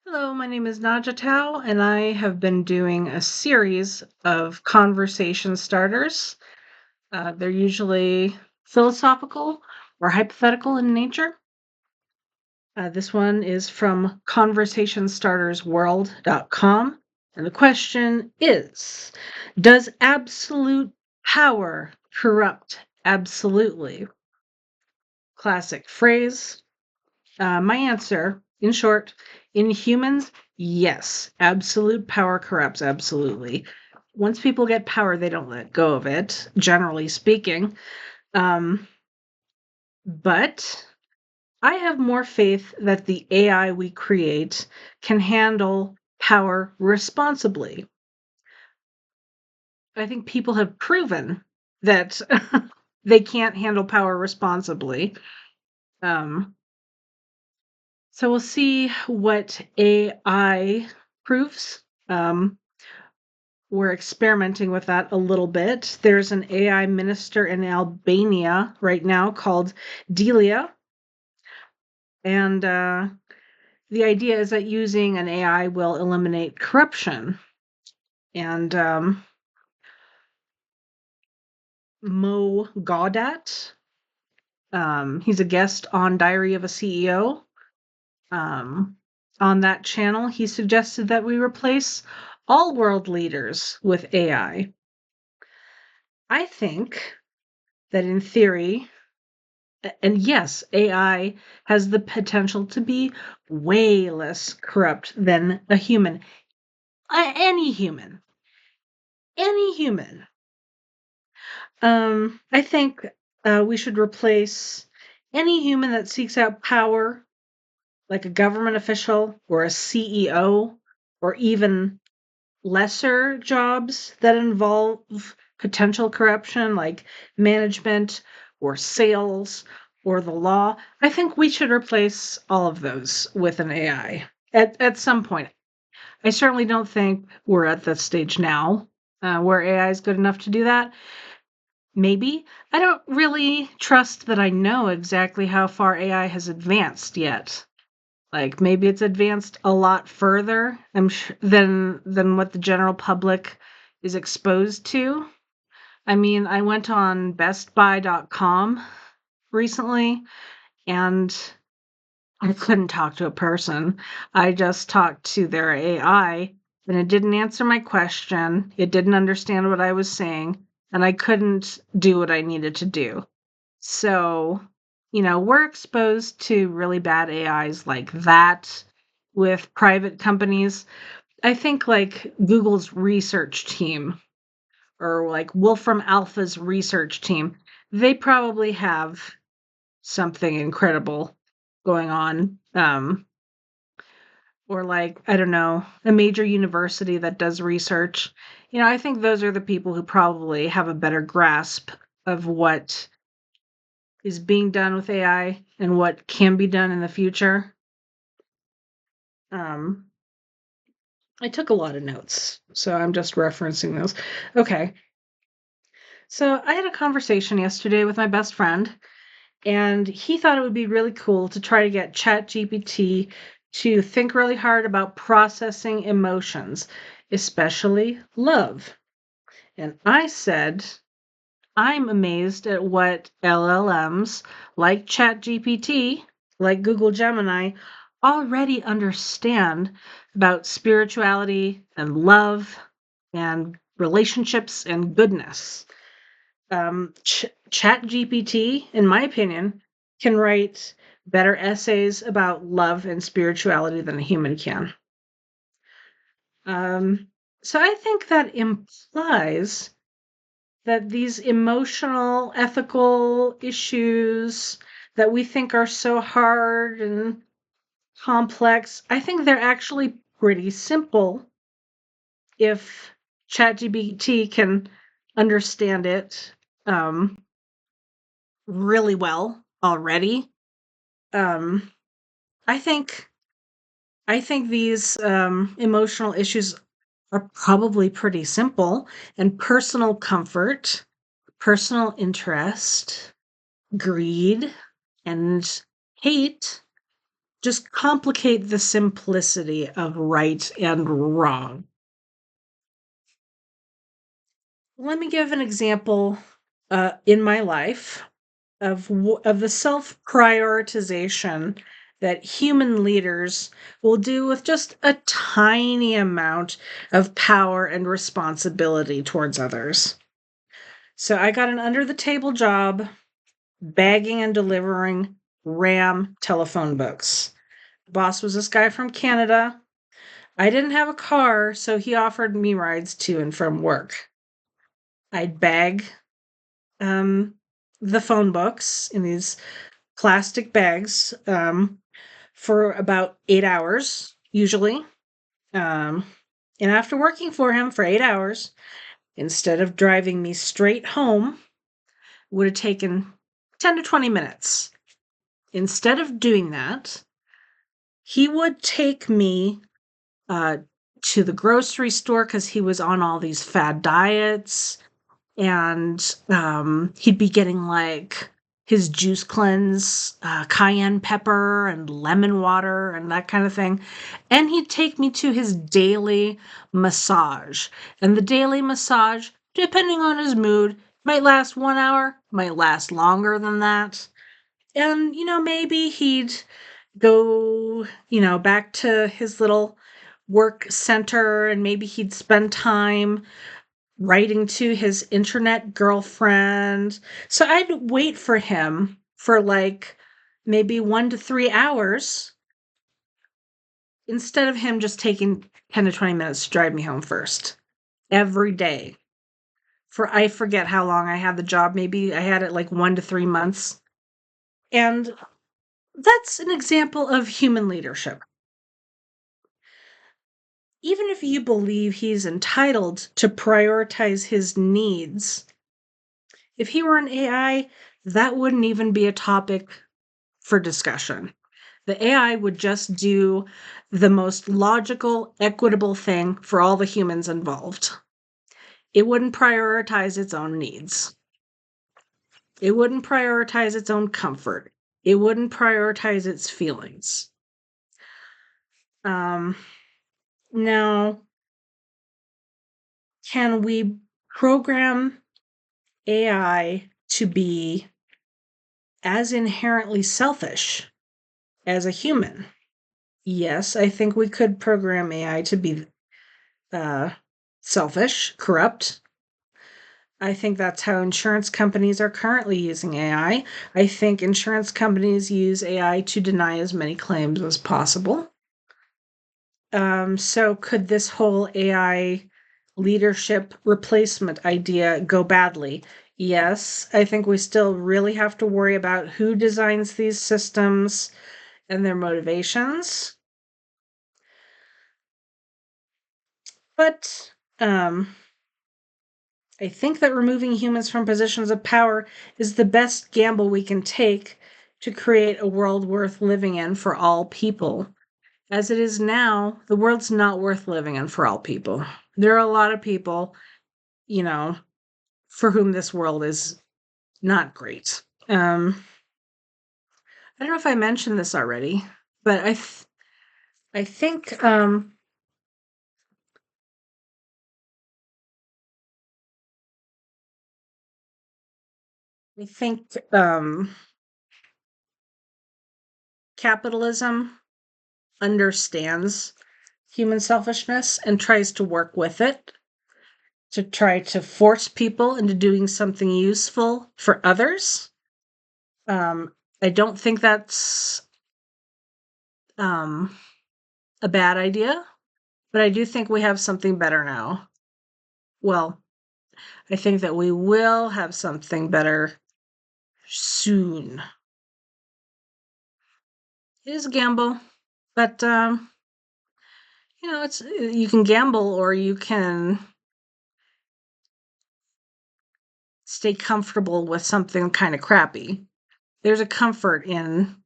Hello, my name is Naja Tao, and I have been doing a series of conversation starters. They're usually philosophical or hypothetical in nature. This one is from conversationstartersworld.com. And the question is: does absolute power corrupt absolutely? Classic phrase. My answer, in short, in humans, yes, absolute power corrupts absolutely. Once people get power, they don't let go of it, generally speaking. Um, but I have more faith that the AI we create can handle power responsibly. I think people have proven that they can't handle power responsibly. Um, So we'll see what AI proves. Um, we're experimenting with that a little bit. There's an AI minister in Albania right now called Delia. And the idea is that using an AI will eliminate corruption. And Mo Gaudat, he's a guest on Diary of a CEO. On that channel, he suggested that we replace all world leaders with AI. I think that in theory, and yes, AI has the potential to be way less corrupt than a human. Any human. Any human. I think we should replace any human that seeks out power, like a government official or a CEO, or even lesser jobs that involve potential corruption, like management or sales or the law. I think we should replace all of those with an AI at some point. I certainly don't think we're at that stage now where AI is good enough to do that. Maybe. I don't really trust that I know exactly how far AI has advanced yet. Like maybe it's advanced a lot further than what the general public is exposed to. I mean, I went on bestbuy.com recently and I couldn't talk to a person. I just talked to their AI and it didn't answer my question. It didn't understand what I was saying and I couldn't do what I needed to do. So, we're exposed to really bad AIs like that with private companies. I think like Google's research team or like Wolfram Alpha's research team, they probably have something incredible going on. Or like, I don't know, a major university that does research. I think those are the people who probably have a better grasp of what is being done with AI and what can be done in the future. Um, I took a lot of notes, so I'm just referencing those. Okay. So I had a conversation yesterday with my best friend, and he thought it would be really cool to try to get ChatGPT to think really hard about processing emotions, especially love. And I said, I'm amazed at what LLMs like ChatGPT, like Google Gemini, already understand about spirituality and love and relationships and goodness. ChatGPT, in my opinion, can write better essays about love and spirituality than a human can. So I think that implies that these emotional, ethical issues that we think are so hard and complex, I think they're actually pretty simple if ChatGPT can understand it really well already. Um, I think these emotional issues are probably pretty simple, and personal comfort, personal interest, greed, and hate just complicate the simplicity of right and wrong. Let me give an example in my life of the self prioritization that human leaders will do with just a tiny amount of power and responsibility towards others. So I got an under the table job bagging and delivering RAM telephone books. The boss was this guy from Canada. I didn't have a car, so he offered me rides to and from work. I'd bag the phone books in these plastic bags for about 8 hours, usually. Um, and after working for him for 8 hours, instead of driving me straight home, would have taken 10 to 20 minutes. Instead of doing that, he would take me uh, to the grocery store because he was on all these fad diets. And he'd be getting like his juice cleanse, cayenne pepper and lemon water and that kind of thing. And he'd take me to his daily massage. And the daily massage, depending on his mood, might last 1 hour, might last longer than that. And, maybe he'd go, back to his little work center and maybe he'd spend time writing to his internet girlfriend. So I'd wait for him for like maybe 1 to 3 hours instead of him just taking 10 to 20 minutes to drive me home first every day. For I forget how long I had the job. Maybe I had it like 1 to 3 months. And that's an example of human leadership. Even if you believe he's entitled to prioritize his needs, if he were an AI, that wouldn't even be a topic for discussion. The AI would just do the most logical, equitable thing for all the humans involved. It wouldn't prioritize its own needs. It wouldn't prioritize its own comfort. It wouldn't prioritize its feelings. Now, can we program AI to be as inherently selfish as a human? Yes, I think we could program AI to be selfish, corrupt. I think that's how insurance companies are currently using AI. I think insurance companies use AI to deny as many claims as possible. So could this whole AI leadership replacement idea go badly? Yes, I think we still really have to worry about who designs these systems and their motivations. But I think that removing humans from positions of power is the best gamble we can take to create a world worth living in for all people. As it is now, the world's not worth living in for all people. There are a lot of people, for whom this world is not great. I don't know if I mentioned this already, but I think capitalism understands human selfishness and tries to work with it to try to force people into doing something useful for others. I don't think that's a bad idea, but I do think we have something better now. Well, I think that we will have something better soon. It is a gamble, but it's you can gamble or you can stay comfortable with something kind of crappy. There's a comfort in,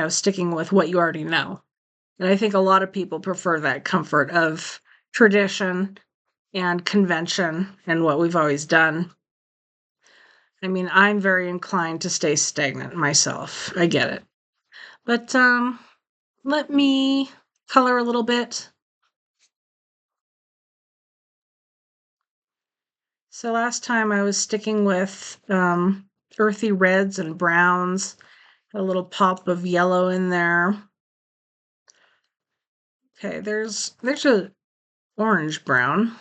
sticking with what you already know. And I think a lot of people prefer that comfort of tradition and convention and what we've always done. I mean, I'm very inclined to stay stagnant myself. I get it. But let me color a little bit. So last time I was sticking with earthy reds and browns, a little pop of yellow in there. Okay, there's a orange brown.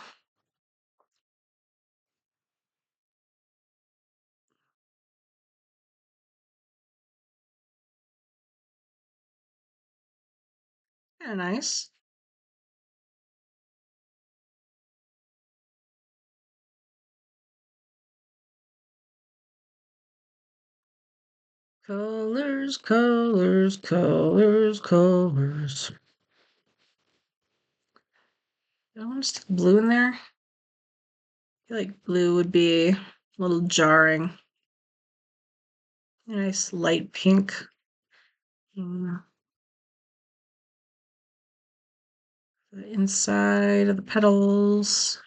Kind of nice. Colors, colors, colors, colors. I want to stick blue in there. I feel like blue would be a little jarring. Nice light pink. Mm, the inside of the petals.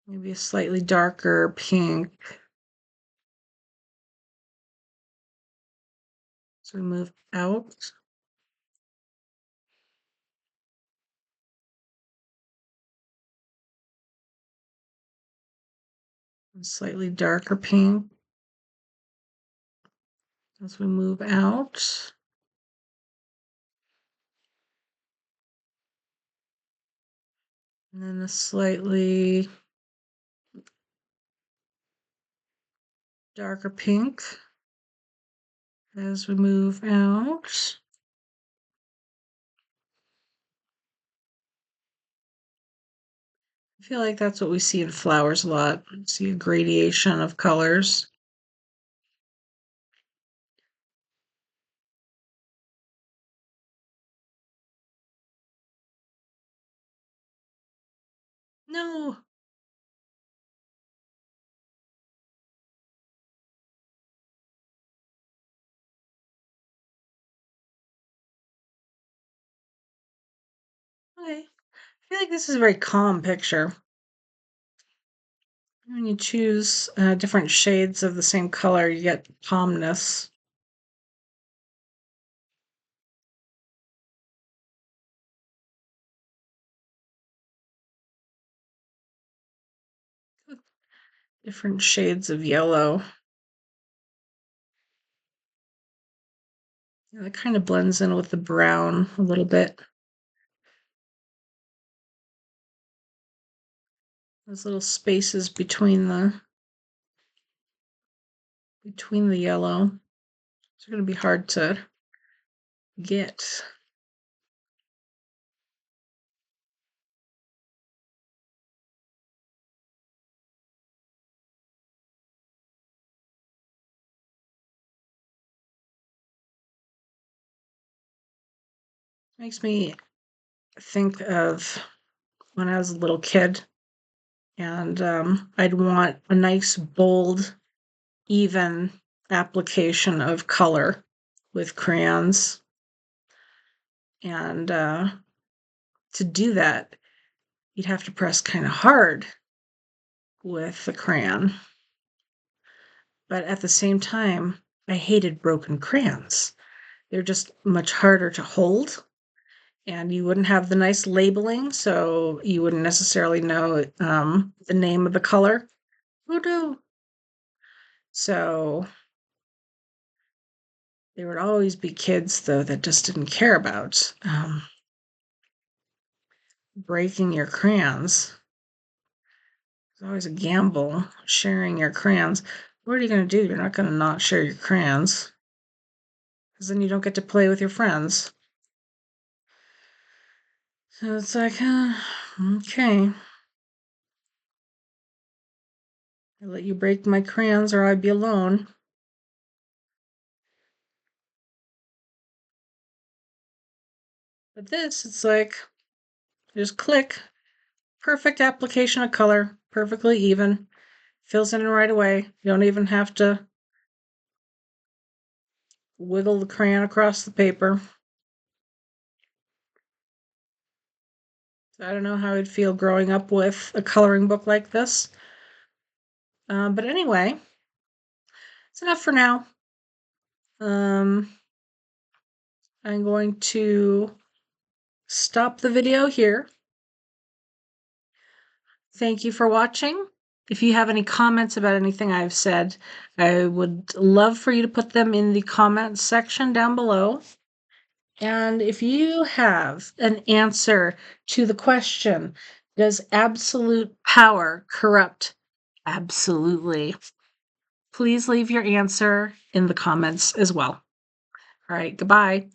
Maybe a slightly darker pink. So we move out. A slightly darker pink as we move out. And then a slightly darker pink as we move out. I feel like that's what we see in flowers a lot. We see a gradation of colors. No. Okay. I feel like this is a very calm picture. When you choose different shades of the same color, you get calmness. Different shades of yellow. Yeah, it kind of blends in with the brown a little bit. Those little spaces between the yellow. It's going to be hard to get. Makes me think of when I was a little kid, and I'd want a nice, bold, even application of color with crayons. And to do that, you'd have to press kind of hard with the crayon. But at the same time, I hated broken crayons. They're just much harder to hold, and you wouldn't have the nice labeling, so you wouldn't necessarily know the name of the color. Who knew? So there would always be kids, though, that just didn't care about breaking your crayons. It's always a gamble sharing your crayons. What are you going to do? You're not going to not share your crayons, because then you don't get to play with your friends. So it's like, okay. I'll let you break my crayons or I'd be alone. But this, it's like, just click. Perfect application of color, perfectly even. Fills in right away. You don't even have to wiggle the crayon across the paper. I don't know how I'd feel growing up with a coloring book like this. But anyway, it's enough for now. I'm going to stop the video here. Thank you for watching. If you have any comments about anything I've said, I would love for you to put them in the comments section down below. And if you have an answer to the question, does absolute power corrupt absolutely? Please leave your answer in the comments as well. All right, goodbye.